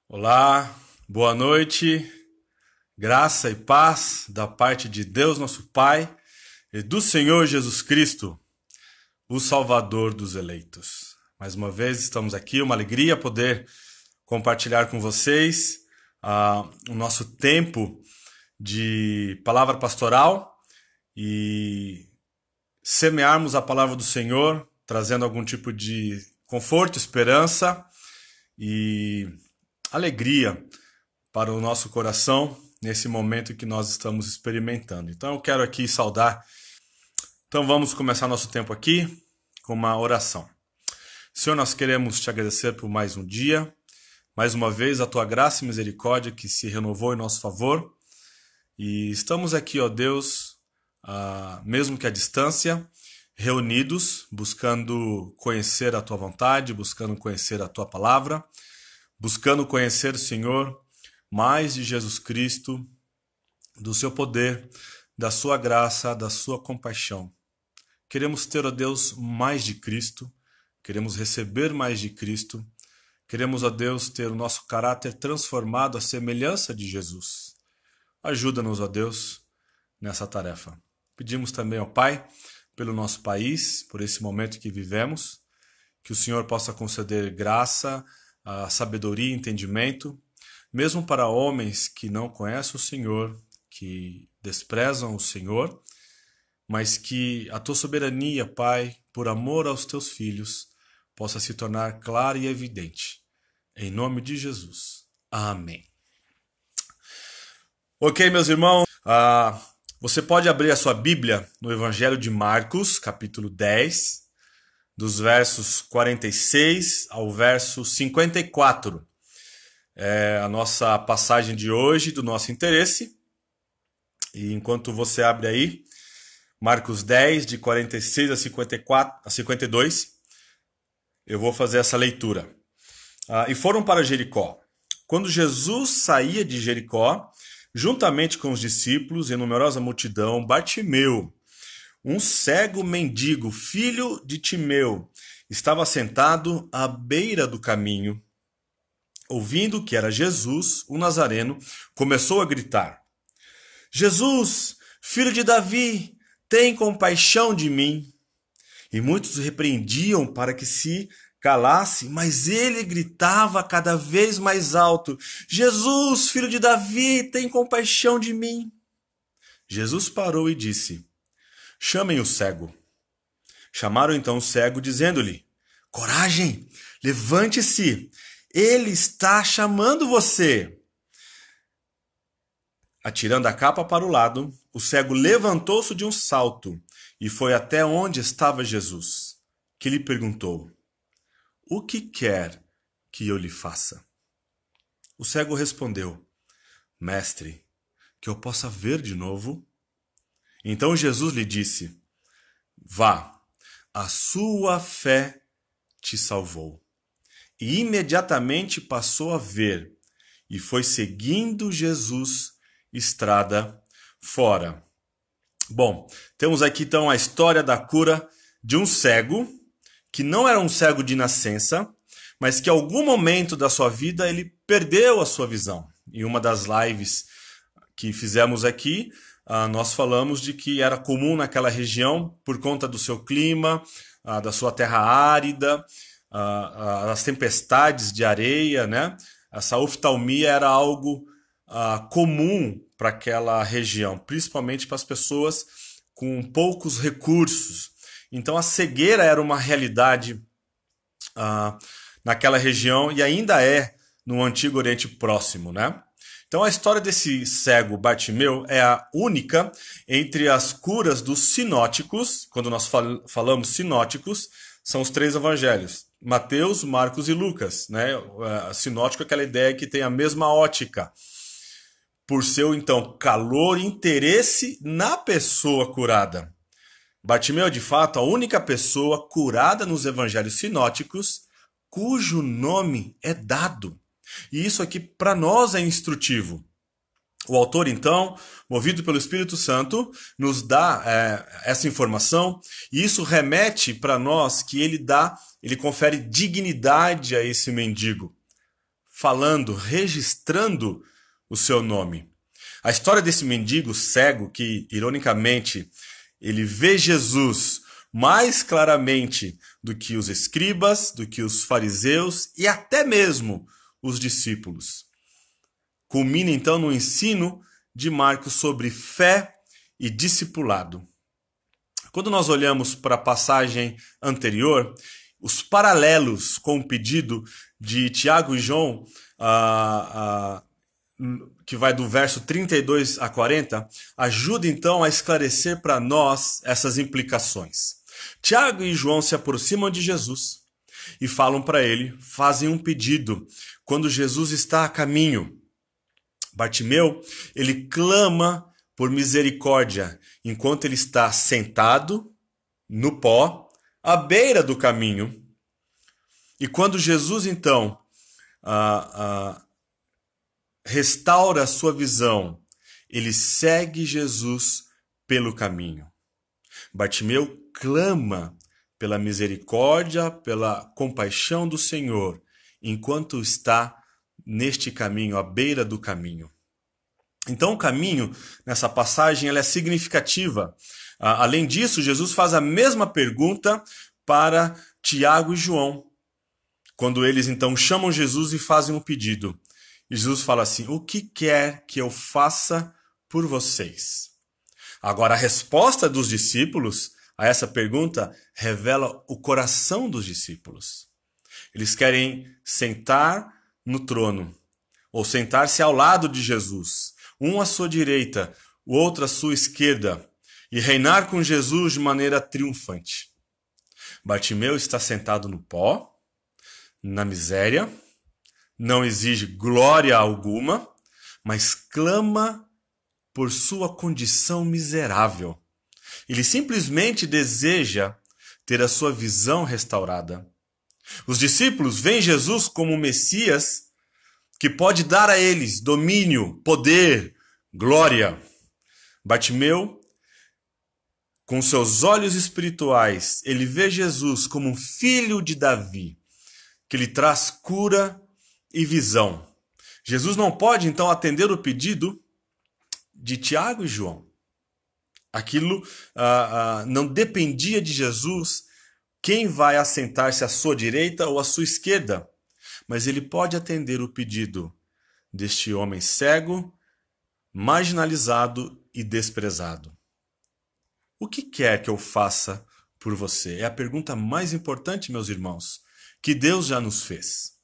Olá, boa noite, graça e paz da parte de Deus nosso Pai e do Senhor Jesus Cristo, o Salvador dos eleitos. Mais uma vez estamos aqui, uma alegria poder compartilhar com vocês o nosso tempo de palavra pastoral e semearmos a palavra do Senhor, trazendo algum tipo de conforto, esperança e alegria para o nosso coração nesse momento que nós estamos experimentando. Então eu quero aqui saudar. Então vamos começar nosso tempo aqui com uma oração. Senhor, nós queremos te agradecer por mais um dia, mais uma vez a tua graça e misericórdia que se renovou em nosso favor. E estamos aqui, ó Deus, mesmo que à distância, reunidos, buscando conhecer a tua vontade, buscando conhecer a tua palavra, buscando conhecer, Senhor, mais de Jesus Cristo, do seu poder, da sua graça, da sua compaixão. Queremos ter, ó Deus, mais de Cristo, queremos receber mais de Cristo, queremos, ó Deus, ter o nosso caráter transformado à semelhança de Jesus. Ajuda-nos, ó Deus, nessa tarefa. Pedimos também ao Pai, pelo nosso país, por esse momento que vivemos, que o Senhor possa conceder graça, a sabedoria e entendimento, mesmo para homens que não conhecem o Senhor, que desprezam o Senhor, mas que a tua soberania, Pai, por amor aos teus filhos, possa se tornar clara e evidente. Em nome de Jesus. Amém. Ok, meus irmãos, você pode abrir a sua Bíblia no Evangelho de Marcos, capítulo 10, dos versos 46 ao verso 54. É a nossa passagem de hoje, do nosso interesse. E enquanto você abre aí, Marcos 10, de 46 a 52, eu vou fazer essa leitura. E foram para Jericó. Quando Jesus saía de Jericó, juntamente com os discípulos e numerosa multidão, Bartimeu, um cego mendigo, filho de Timeu, estava sentado à beira do caminho. Ouvindo que era Jesus, o Nazareno, começou a gritar: Jesus, filho de Davi, tem compaixão de mim. E muitos o repreendiam para que se calasse, mas ele gritava cada vez mais alto: Jesus, filho de Davi, tem compaixão de mim. Jesus parou e disse: Chamem o cego. Chamaram então o cego, dizendo-lhe: Coragem, levante-se, ele está chamando você. Atirando a capa para o lado, o cego levantou-se de um salto e foi até onde estava Jesus, que lhe perguntou: O que quer que eu lhe faça? O cego respondeu: Mestre, que eu possa ver de novo. Então Jesus lhe disse: Vá, a sua fé te salvou. E imediatamente passou a ver e foi seguindo Jesus estrada fora. Bom, temos aqui então a história da cura de um cego, que não era um cego de nascença, mas que em algum momento da sua vida ele perdeu a sua visão. Em uma das lives que fizemos aqui, nós falamos de que era comum naquela região, por conta do seu clima, da sua terra árida, das tempestades de areia, né? Essa oftalmia era algo comum para aquela região, principalmente para as pessoas com poucos recursos. Então a cegueira era uma realidade naquela região e ainda é no Antigo Oriente Próximo, né? Então a história desse cego Bartimeu é a única entre as curas dos sinóticos. Quando nós falamos sinóticos, são os três evangelhos: Mateus, Marcos e Lucas, né? Sinótico é aquela ideia que tem a mesma ótica, por seu então calor e interesse na pessoa curada. Bartimeu é de fato a única pessoa curada nos evangelhos sinóticos cujo nome é dado. E isso aqui para nós é instrutivo. O autor, então, movido pelo Espírito Santo, nos dá essa informação, e isso remete para nós que ele confere dignidade a esse mendigo. falando, registrando o seu nome. A história desse mendigo cego que, ironicamente, ele vê Jesus mais claramente do que os escribas, do que os fariseus e até mesmo os discípulos. Culmina então no ensino de Marcos sobre fé e discipulado. Quando nós olhamos para a passagem anterior, os paralelos com o pedido de Tiago e João, que vai do verso 32 a 40, ajuda então a esclarecer para nós essas implicações. Tiago e João se aproximam de Jesus e falam para ele, fazem um pedido quando Jesus está a caminho. Bartimeu, ele clama por misericórdia enquanto ele está sentado no pó, à beira do caminho. E quando Jesus então restaura a sua visão, ele segue Jesus pelo caminho. Bartimeu clama pela misericórdia, pela compaixão do Senhor, enquanto está neste caminho, à beira do caminho. Então o caminho, nessa passagem, ela é significativa. Além disso, Jesus faz a mesma pergunta para Tiago e João, quando eles então chamam Jesus e fazem um pedido. Jesus fala assim: o que quer que eu faça por vocês? Agora, a resposta dos discípulos a essa pergunta revela o coração dos discípulos. Eles querem sentar no trono, ou sentar-se ao lado de Jesus, um à sua direita, o outro à sua esquerda, e reinar com Jesus de maneira triunfante. Bartimeu está sentado no pó, na miséria, não exige glória alguma, mas clama por sua condição miserável. Ele simplesmente deseja ter a sua visão restaurada. Os discípulos veem Jesus como o Messias que pode dar a eles domínio, poder, glória. Bartimeu, com seus olhos espirituais, ele vê Jesus como um filho de Davi, que lhe traz cura e visão. Jesus não pode, então, atender o pedido de Tiago e João. Aquilo não dependia de Jesus quem vai assentar-se à sua direita ou à sua esquerda. Mas ele pode atender o pedido deste homem cego, marginalizado e desprezado. O que quer que eu faça por você? É a pergunta mais importante, meus irmãos, que Deus já nos fez.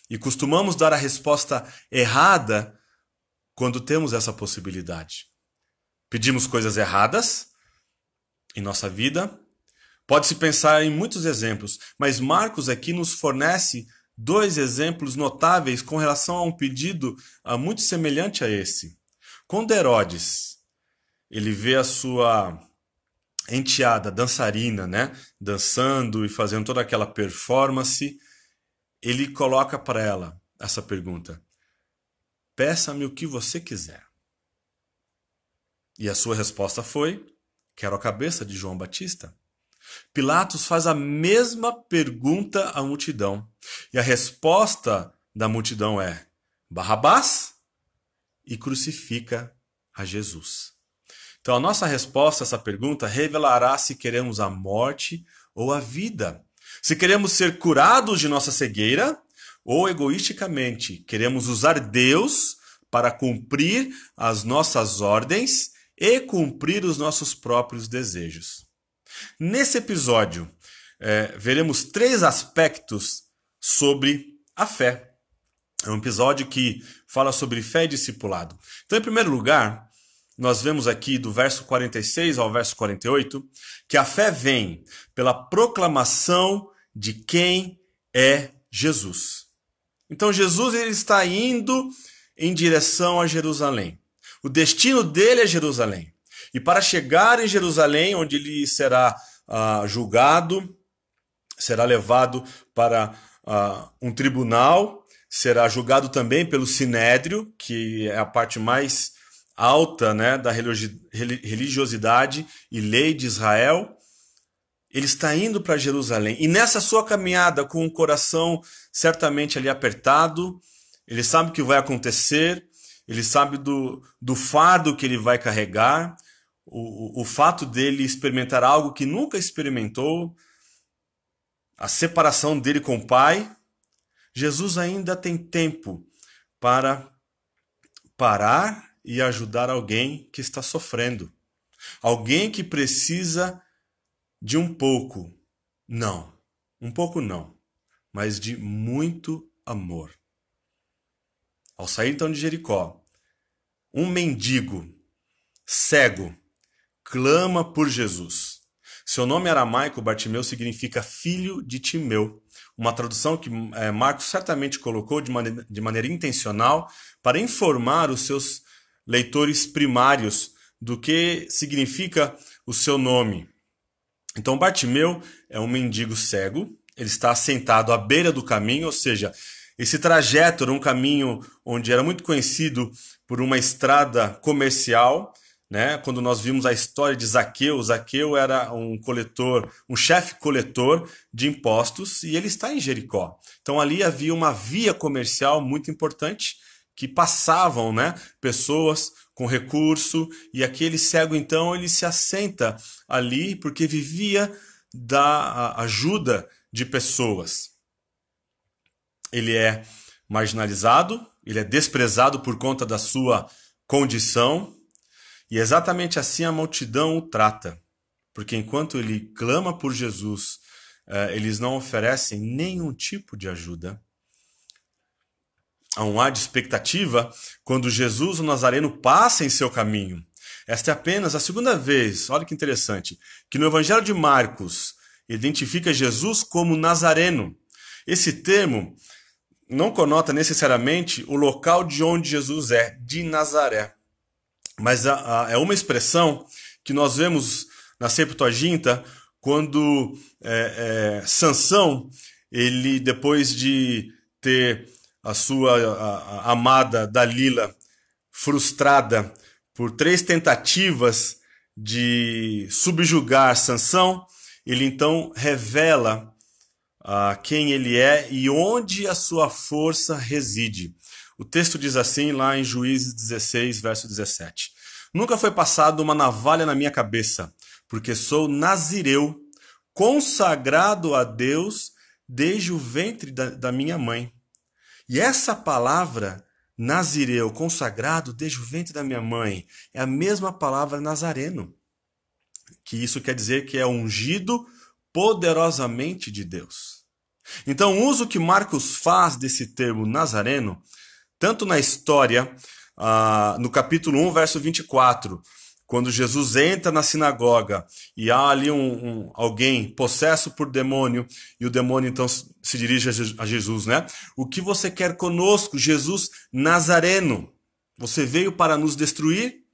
E costumamos dar a resposta errada quando temos essa possibilidade. Pedimos coisas erradas em nossa vida. Pode-se pensar em muitos exemplos, mas Marcos aqui nos fornece 2 exemplos notáveis com relação a um pedido muito semelhante a esse. Quando Herodes, ele vê a sua enteada, dançarina, né, dançando e fazendo toda aquela performance, ele coloca para ela essa pergunta: peça-me o que você quiser. E a sua resposta foi: quero a cabeça de João Batista. Pilatos faz a mesma pergunta à multidão. E a resposta da multidão é: Barrabás, e crucifica a Jesus. Então a nossa resposta a essa pergunta revelará se queremos a morte ou a vida. Se queremos ser curados de nossa cegueira ou, egoisticamente, queremos usar Deus para cumprir as nossas ordens e cumprir os nossos próprios desejos. Nesse episódio, veremos 3 aspectos sobre a fé. É um episódio que fala sobre fé e discipulado. Então, em primeiro lugar, nós vemos aqui do verso 46 ao verso 48 que a fé vem pela proclamação de quem é Jesus. Então, Jesus ele está indo em direção a Jerusalém. O destino dele é Jerusalém. E para chegar em Jerusalém, onde ele será julgado, será levado para um tribunal, será julgado também pelo Sinédrio, que é a parte mais alta, né, da religiosidade e lei de Israel. Ele está indo para Jerusalém. E nessa sua caminhada, com o coração certamente ali apertado, ele sabe o que vai acontecer, ele sabe do fardo que ele vai carregar, o fato dele experimentar algo que nunca experimentou, a separação dele com o Pai. Jesus ainda tem tempo para parar e ajudar alguém que está sofrendo. Alguém que precisa de um pouco não, mas de muito amor. Ao sair então de Jericó, um mendigo cego clama por Jesus. Seu nome aramaico, Bartimeu, significa filho de Timeu. Uma tradução que Marcos certamente colocou de maneira intencional para informar os seus leitores primários do que significa o seu nome. Então, Bartimeu é um mendigo cego, ele está sentado à beira do caminho, ou seja, esse trajeto era um caminho onde era muito conhecido por uma estrada comercial, né? Quando nós vimos a história de Zaqueu, Zaqueu era um chefe coletor de impostos e ele está em Jericó. Então ali havia uma via comercial muito importante que passavam, né, pessoas com recurso, e aquele cego então ele se assenta ali porque vivia da ajuda de pessoas. Ele é marginalizado, ele é desprezado por conta da sua condição, e exatamente assim a multidão o trata, porque enquanto ele clama por Jesus, eles não oferecem nenhum tipo de ajuda. Há um ar de expectativa quando Jesus, o Nazareno, passa em seu caminho. Esta é apenas a segunda vez, olha que interessante, que no Evangelho de Marcos identifica Jesus como Nazareno. Esse termo não conota necessariamente o local de onde Jesus é, de Nazaré. Mas é uma expressão que nós vemos na Septuaginta quando Sansão, ele depois de ter a sua amada Dalila frustrada por 3 tentativas de subjugar Sansão, ele então revela quem ele é e onde a sua força reside. O texto diz assim lá em Juízes 16, verso 17. Nunca foi passada uma navalha na minha cabeça, porque sou nazireu, consagrado a Deus desde o ventre da minha mãe. E essa palavra, nazireu, consagrado desde o ventre da minha mãe, é a mesma palavra nazareno, que isso quer dizer que é ungido poderosamente de Deus. Então, o uso que Marcos faz desse termo nazareno, tanto na história, no capítulo 1, verso 24, quando Jesus entra na sinagoga e há ali alguém possesso por demônio, e o demônio então se dirige a Jesus, né? O que você quer conosco, Jesus Nazareno? Você veio para nos destruir?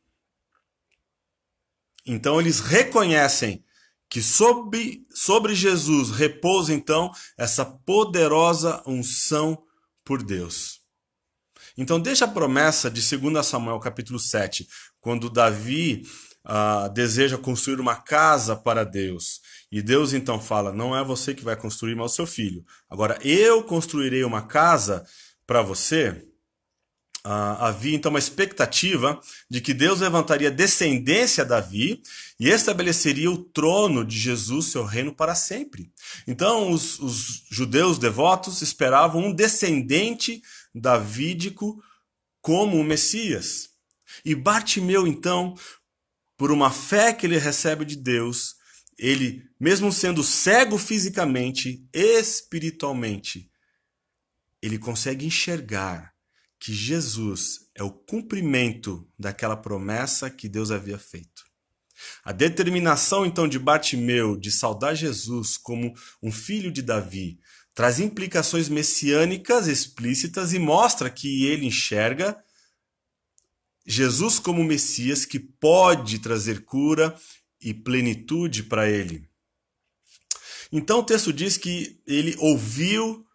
Então eles reconhecem que sobre Jesus repousa então essa poderosa unção por Deus. Então deixa a promessa de 2 Samuel capítulo 7, quando Davi deseja construir uma casa para Deus. E Deus então fala, não é você que vai construir, mas o seu filho. Agora eu construirei uma casa para você. Havia então uma expectativa de que Deus levantaria descendência a Davi e estabeleceria o trono de Jesus, seu reino, para sempre. Então os judeus devotos esperavam um descendente davídico como o Messias. E Bartimeu, então, por uma fé que ele recebe de Deus, ele, mesmo sendo cego fisicamente, espiritualmente, ele consegue enxergar que Jesus é o cumprimento daquela promessa que Deus havia feito. A determinação, então, de Bartimeu de saudar Jesus como um filho de Davi traz implicações messiânicas explícitas e mostra que ele enxerga Jesus como Messias que pode trazer cura e plenitude para ele. Então o texto diz que ele ouviu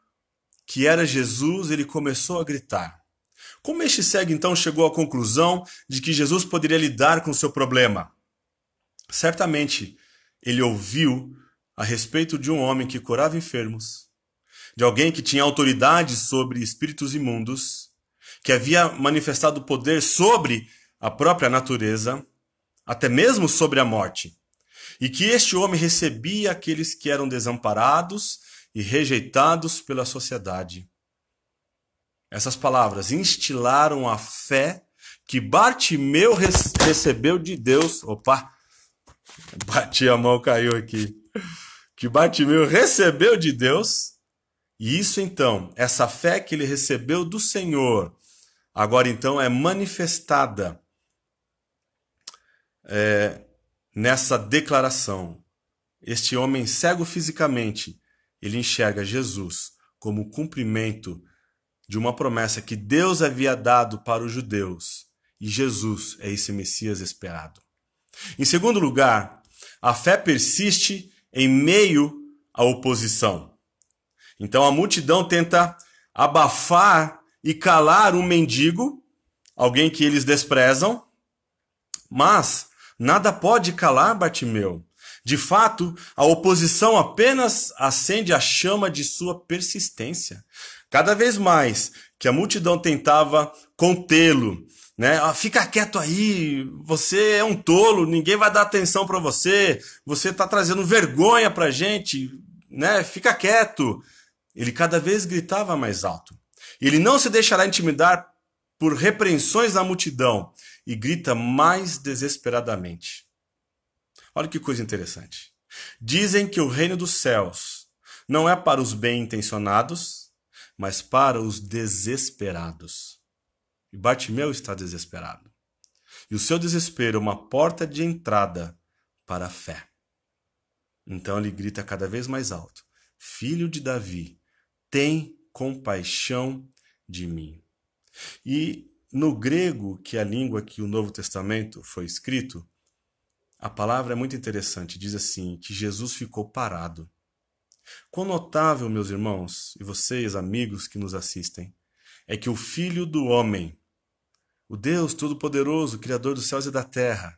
que era Jesus, ele começou a gritar. Como este cego então chegou à conclusão de que Jesus poderia lidar com o seu problema? Certamente ele ouviu a respeito de um homem que curava enfermos, de alguém que tinha autoridade sobre espíritos imundos, que havia manifestado poder sobre a própria natureza, até mesmo sobre a morte, e que este homem recebia aqueles que eram desamparados e rejeitados pela sociedade. Essas palavras instilaram a fé que Bartimeu recebeu de Deus. Opa, bati a mão, caiu aqui. Que Bartimeu recebeu de Deus. E isso então, essa fé que ele recebeu do Senhor, agora então é manifestada nessa declaração. Este homem cego fisicamente, ele enxerga Jesus como cumprimento de uma promessa que Deus havia dado para os judeus. E Jesus é esse Messias esperado. Em segundo lugar, a fé persiste em meio à oposição. Então a multidão tenta abafar e calar um mendigo, alguém que eles desprezam, mas nada pode calar Bartimeu. De fato, a oposição apenas acende a chama de sua persistência. Cada vez mais que a multidão tentava contê-lo, né? Fica quieto aí, você é um tolo, ninguém vai dar atenção para você, você está trazendo vergonha para a gente, né? Fica quieto. Ele cada vez gritava mais alto. Ele não se deixará intimidar por repreensões da multidão e grita mais desesperadamente. Olha que coisa interessante. Dizem que o reino dos céus não é para os bem-intencionados, mas para os desesperados. E Bartimeu está desesperado. E o seu desespero é uma porta de entrada para a fé. Então ele grita cada vez mais alto: Filho de Davi, tem compaixão de mim. E no grego, que é a língua que o Novo Testamento foi escrito, a palavra é muito interessante. Diz assim, que Jesus ficou parado. Quão notável, meus irmãos, e vocês, amigos que nos assistem, é que o Filho do Homem, o Deus Todo-Poderoso, Criador dos céus e da terra,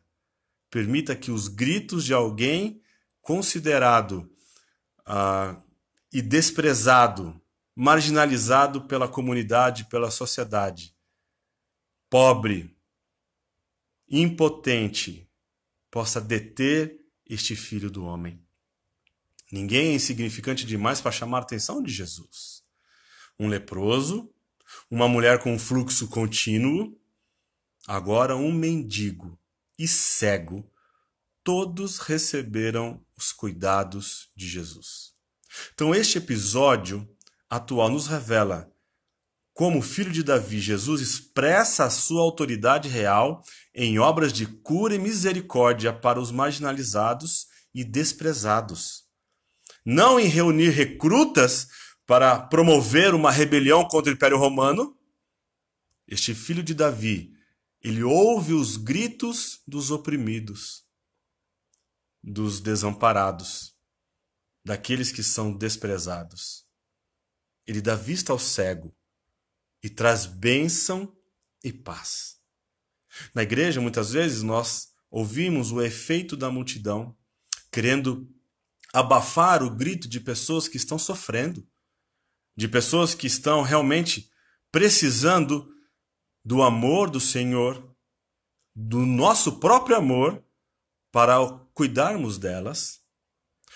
permita que os gritos de alguém considerado e desprezado, marginalizado pela comunidade, pela sociedade, pobre, impotente, possa deter este Filho do Homem. Ninguém é insignificante demais para chamar a atenção de Jesus. Um leproso, uma mulher com um fluxo contínuo, agora um mendigo e cego, todos receberam os cuidados de Jesus. Então este episódio atual nos revela como o Filho de Davi, Jesus, expressa a sua autoridade real em obras de cura e misericórdia para os marginalizados e desprezados. Não em reunir recrutas para promover uma rebelião contra o Império Romano. Este Filho de Davi, ele ouve os gritos dos oprimidos, dos desamparados, daqueles que são desprezados. Ele dá vista ao cego e traz bênção e paz. Na igreja, muitas vezes, nós ouvimos o efeito da multidão, querendo abafar o grito de pessoas que estão sofrendo, de pessoas que estão realmente precisando do amor do Senhor, do nosso próprio amor, para cuidarmos delas.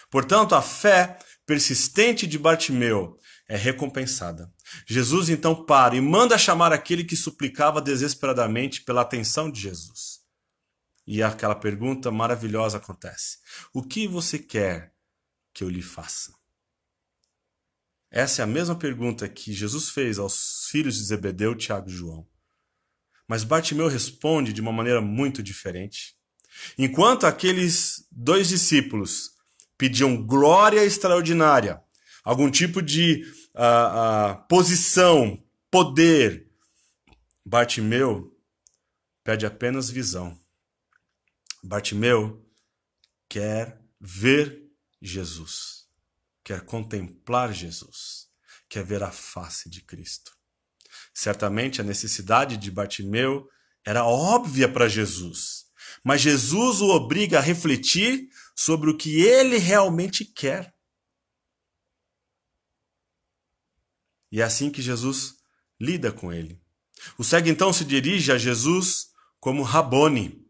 Portanto, a fé persistente de Bartimeu é recompensada. Jesus então para e manda chamar aquele que suplicava desesperadamente pela atenção de Jesus. E aquela pergunta maravilhosa acontece: o que você quer que eu lhe faça? Essa é a mesma pergunta que Jesus fez aos filhos de Zebedeu, Tiago e João. Mas Bartimeu responde de uma maneira muito diferente. Enquanto aqueles dois discípulos pediam glória extraordinária, algum tipo de posição, poder, Bartimeu pede apenas visão. Bartimeu quer ver Jesus, quer contemplar Jesus, quer ver a face de Cristo. Certamente a necessidade de Bartimeu era óbvia para Jesus, mas Jesus o obriga a refletir sobre o que ele realmente quer. E é assim que Jesus lida com ele. O cego então se dirige a Jesus como Rabone.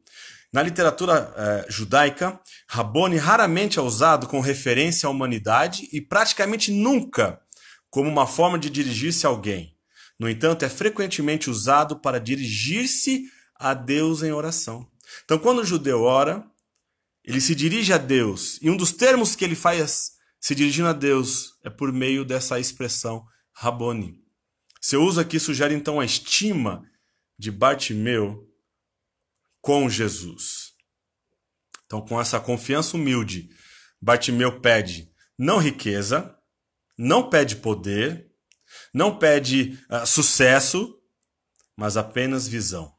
Na literatura judaica, Rabone raramente é usado com referência à humanidade e praticamente nunca como uma forma de dirigir-se a alguém. No entanto, é frequentemente usado para dirigir-se a Deus em oração. Então, quando o judeu ora, ele se dirige a Deus. E um dos termos que ele faz se dirigindo a Deus é por meio dessa expressão Rabone. Seu uso aqui sugere então a estima de Bartimeu com Jesus. Então, com essa confiança humilde, Bartimeu pede não riqueza, não pede poder, não pede sucesso, mas apenas visão.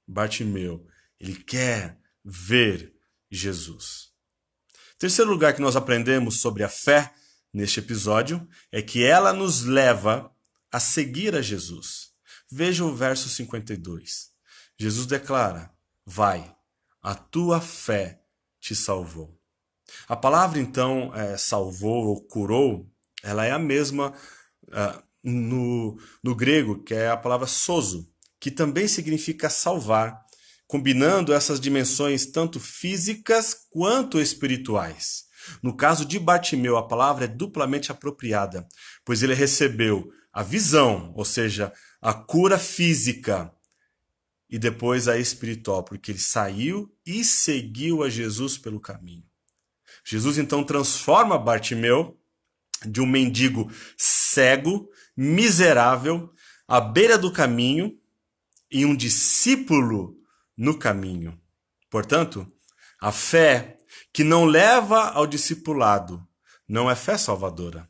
Bartimeu, ele quer ver Jesus. Terceiro lugar que nós aprendemos sobre a fé neste episódio é que ela nos leva a seguir a Jesus. Veja o verso 52. Jesus declara: vai, a tua fé te salvou. A palavra, então, salvou ou curou, ela é a mesma no grego, que é a palavra sozo, que também significa salvar, combinando essas dimensões tanto físicas quanto espirituais. No caso de Bartimeu, a palavra é duplamente apropriada, pois ele recebeu a visão, ou seja, a cura física, e depois a espiritual, porque ele saiu e seguiu a Jesus pelo caminho. Jesus então transforma Bartimeu de um mendigo cego, miserável, à beira do caminho, em um discípulo no caminho. Portanto, a fé que não leva ao discipulado não é fé salvadora.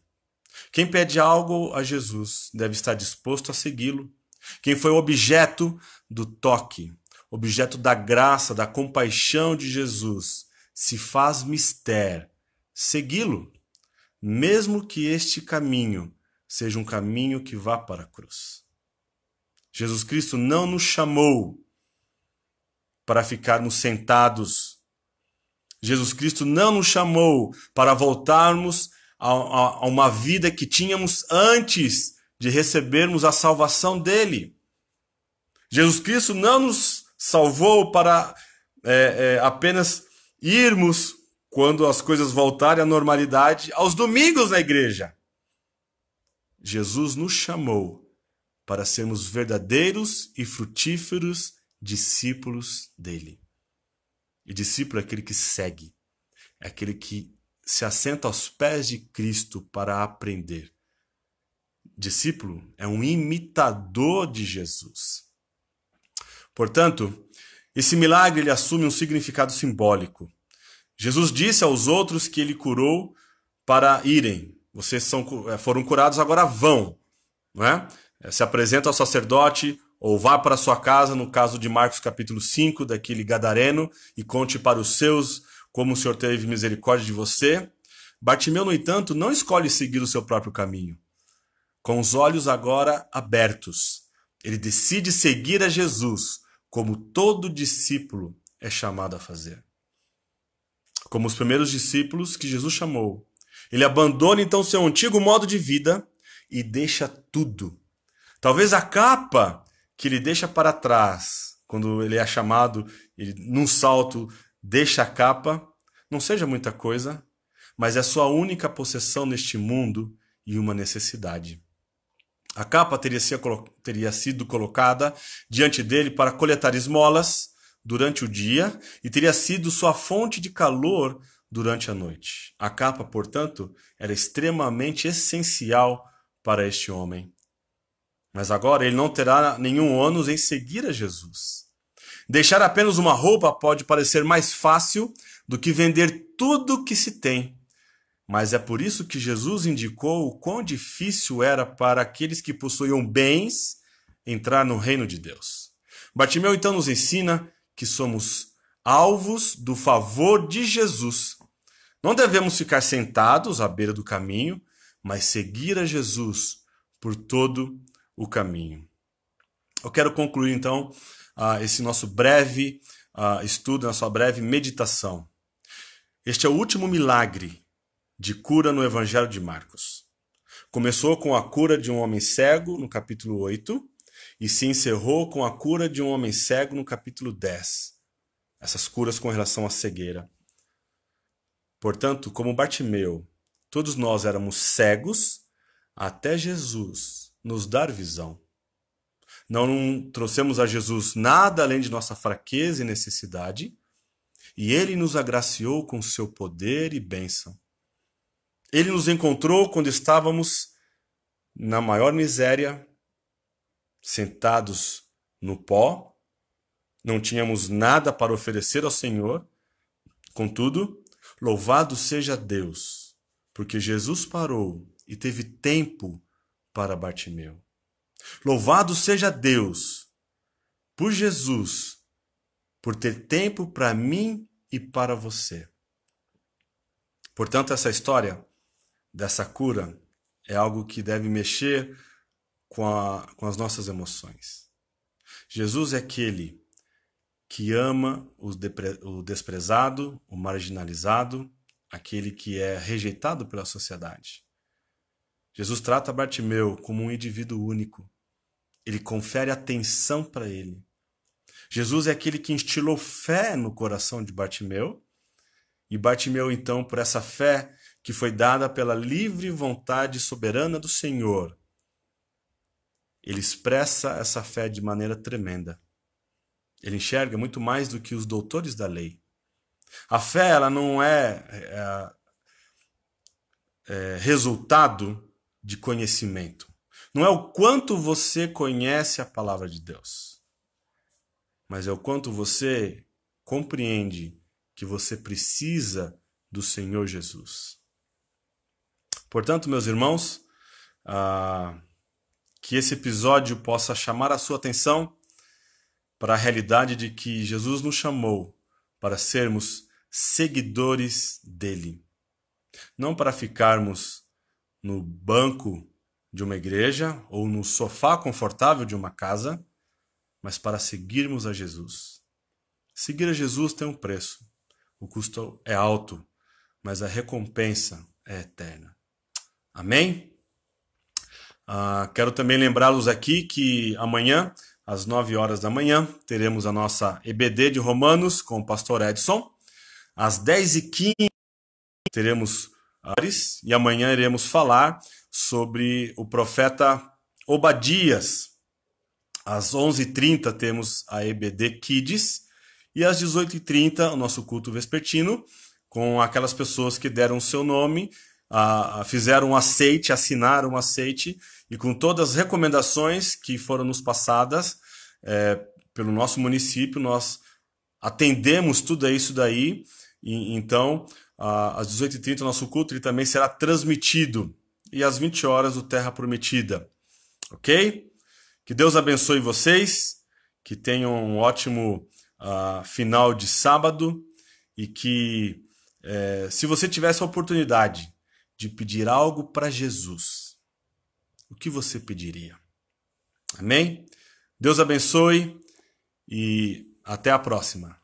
Quem pede algo a Jesus deve estar disposto a segui-lo. Quem foi objeto do toque, objeto da graça, da compaixão de Jesus, se faz mister segui-lo, mesmo que este caminho seja um caminho que vá para a cruz. Jesus Cristo não nos chamou para ficarmos sentados. Jesus Cristo não nos chamou para voltarmos a uma vida que tínhamos antes de recebermos a salvação dele. Jesus Cristo não nos salvou para apenas irmos, quando as coisas voltarem à normalidade, aos domingos na igreja. Jesus nos chamou para sermos verdadeiros e frutíferos discípulos dele. E discípulo é aquele que segue, é aquele que se assenta aos pés de Cristo para aprender. Discípulo é um imitador de Jesus. Portanto, esse milagre ele assume um significado simbólico. Jesus disse aos outros que ele curou para irem. Vocês foram curados, agora vão. Não é? Se apresenta ao sacerdote ou vá para sua casa, no caso de Marcos capítulo 5, daquele gadareno, e conte para os seus como o Senhor teve misericórdia de você. Bartimeu, no entanto, não escolhe seguir o seu próprio caminho. Com os olhos agora abertos, ele decide seguir a Jesus, como todo discípulo é chamado a fazer. Como os primeiros discípulos que Jesus chamou, ele abandona então seu antigo modo de vida e deixa tudo. Talvez a capa que ele deixa para trás, quando ele é chamado, ele num salto deixa a capa, não seja muita coisa, mas é sua única possessão neste mundo e uma necessidade. A capa teria sido colocada diante dele para coletar esmolas durante o dia e teria sido sua fonte de calor durante a noite. A capa, portanto, era extremamente essencial para este homem. Mas agora ele não terá nenhum ônus em seguir a Jesus. Deixar apenas uma roupa pode parecer mais fácil do que vender tudo que se tem. Mas é por isso que Jesus indicou o quão difícil era para aqueles que possuíam bens entrar no reino de Deus. Bartimeu então nos ensina que somos alvos do favor de Jesus. Não devemos ficar sentados à beira do caminho, mas seguir a Jesus por todo o caminho. Eu quero concluir então esse nosso breve estudo, nossa breve meditação. Este é o último milagre de cura no Evangelho de Marcos. Começou com a cura de um homem cego, no capítulo 8, e se encerrou com a cura de um homem cego no capítulo 10. Essas curas com relação à cegueira. Portanto, como Bartimeu, todos nós éramos cegos até Jesus nos dar visão. Não trouxemos a Jesus nada além de nossa fraqueza e necessidade, e Ele nos agraciou com seu poder e bênção. Ele nos encontrou quando estávamos na maior miséria, sentados no pó, não tínhamos nada para oferecer ao Senhor. Contudo, louvado seja Deus, porque Jesus parou e teve tempo para Bartimeu. Louvado seja Deus por Jesus, por ter tempo para mim e para você. Portanto, essa história dessa cura é algo que deve mexer com as nossas emoções. Jesus é aquele que ama o desprezado, o marginalizado, aquele que é rejeitado pela sociedade. Jesus trata Bartimeu como um indivíduo único. Ele confere atenção para ele. Jesus é aquele que instilou fé no coração de Bartimeu. E Bartimeu, então, por essa fé que foi dada pela livre vontade soberana do Senhor, ele expressa essa fé de maneira tremenda. Ele enxerga muito mais do que os doutores da lei. A fé, ela não é resultado de conhecimento. Não é o quanto você conhece a palavra de Deus, mas é o quanto você compreende que você precisa do Senhor Jesus. Portanto, meus irmãos, que esse episódio possa chamar a sua atenção para a realidade de que Jesus nos chamou para sermos seguidores dele. Não para ficarmos no banco de uma igreja ou no sofá confortável de uma casa, mas para seguirmos a Jesus. Seguir a Jesus tem um preço. O custo é alto, mas a recompensa é eterna. Amém? Quero também lembrá-los aqui que amanhã, às 9 horas da manhã, teremos a nossa EBD de Romanos com o pastor Edson. Às 10h15 teremos Ares, e amanhã iremos falar sobre o profeta Obadias. Às 11h30 temos a EBD Kids e às 18h30 o nosso culto vespertino com aquelas pessoas que deram o seu nome, fizeram um aceite, assinaram um aceite e com todas as recomendações que foram nos passadas pelo nosso município, nós atendemos tudo isso daí. E, então, às 18h30 o nosso culto ele também será transmitido e às 20 horas o Terra Prometida. Ok? Que Deus abençoe vocês, que tenham um ótimo final de sábado e que se você tivesse a oportunidade de pedir algo para Jesus, o que você pediria? Amém? Deus abençoe e até a próxima.